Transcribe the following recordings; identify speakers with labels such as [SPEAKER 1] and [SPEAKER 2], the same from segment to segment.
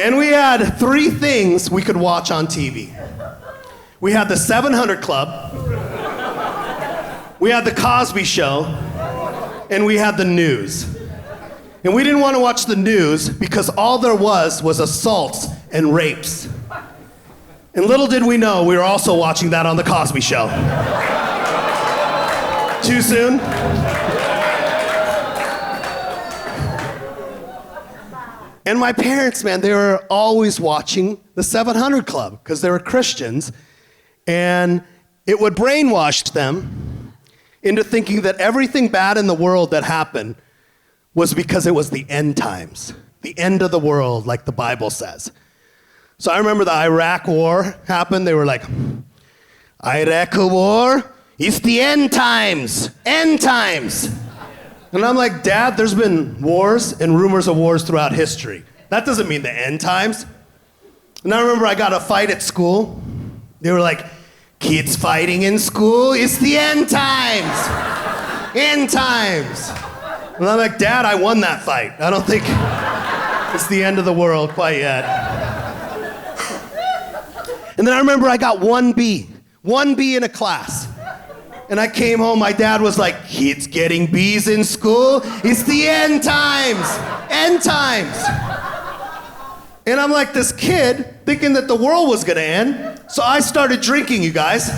[SPEAKER 1] And we had three things we could watch on TV. We had the 700 Club, we had the Cosby Show, and we had the news. And we didn't want to watch the news because all there was assaults and rapes. And little did we know we were also watching that on the Cosby Show. Too soon? And my parents, man, they were always watching the 700 Club because they were Christians, and it would brainwash them into thinking that everything bad in the world that happened was because it was the end times, the end of the world, like the Bible says. So I remember the Iraq War happened. They were like, Iraq War, it's the end times, end times. And I'm like, Dad, there's been wars and rumors of wars throughout history. That doesn't mean the end times. And I remember I got a fight at school. They were like, kids fighting in school, it's the end times. End times. And I'm like, Dad, I won that fight. I don't think it's the end of the world quite yet. And then I remember I got one B in a class. And I came home, my dad was like, kids getting B's in school? It's the end times, end times. And I'm like this kid thinking that the world was gonna end. So I started drinking, you guys,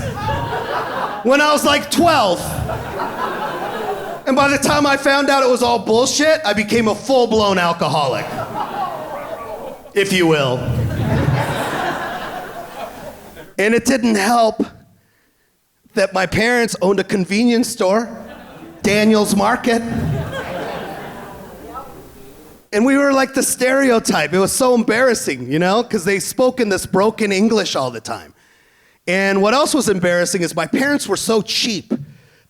[SPEAKER 1] when I was like 12. And by the time I found out it was all bullshit, I became a full-blown alcoholic, if you will. And it didn't help that my parents owned a convenience store, Daniel's Market. And we were like the stereotype. It was so embarrassing, you know, because they spoke in this broken English all the time. And what else was embarrassing is my parents were so cheap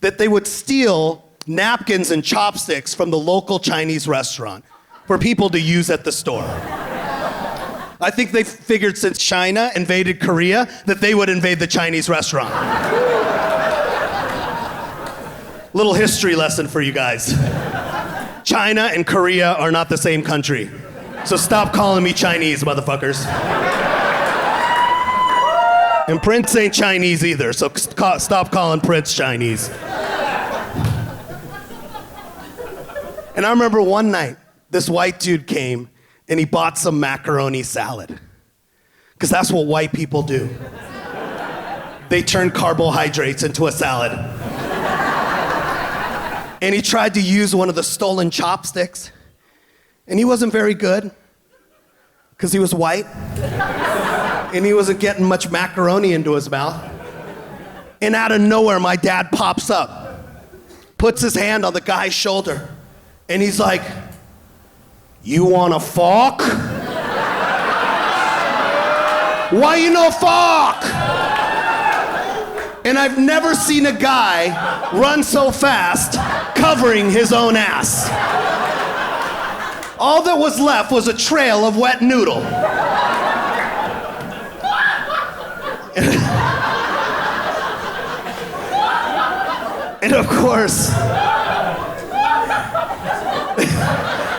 [SPEAKER 1] that they would steal napkins and chopsticks from the local Chinese restaurant for people to use at the store. I think they figured since China invaded Korea that they would invade the Chinese restaurant. Little history lesson for you guys. China and Korea are not the same country. So stop calling me Chinese, motherfuckers. And Prince ain't Chinese either, so stop calling Prince Chinese. And I remember one night, this white dude came and he bought some macaroni salad. Because that's what white people do. They turn carbohydrates into a salad. And he tried to use one of the stolen chopsticks. And he wasn't very good, because he was white. And he wasn't getting much macaroni into his mouth. And out of nowhere, my dad pops up, puts his hand on the guy's shoulder, and he's like, "You want a fork? Why you no fork?" And I've never seen a guy run so fast covering his own ass. All that was left was a trail of wet noodle. And of course,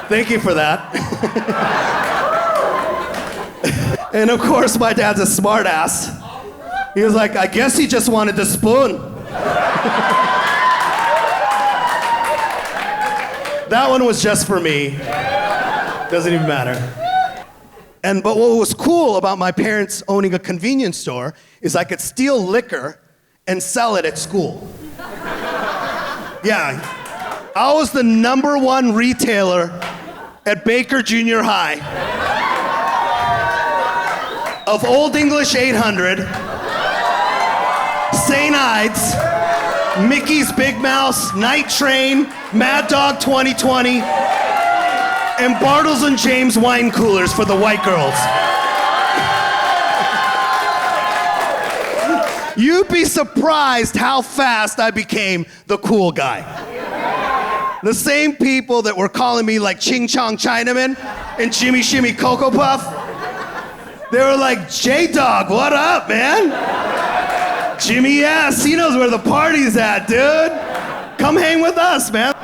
[SPEAKER 1] thank you for that. And of course, my dad's a smart ass. He was like, "I guess he just wanted the spoon." That one was just for me. Doesn't even matter. But what was cool about my parents owning a convenience store is I could steal liquor and sell it at school. Yeah, I was the #1 retailer at Baker Junior High of Old English 800, St. Ides, Mickey's Big Mouse, Night Train, Mad Dog 2020, and Bartles and James wine coolers for the white girls. You'd be surprised how fast I became the cool guy. The same people that were calling me like Ching Chong Chinaman and Jimmy Shimmy Cocoa Puff, they were like, "J-Dog, what up, man? Jimmy S, he knows where the party's at, dude. Come hang with us, man."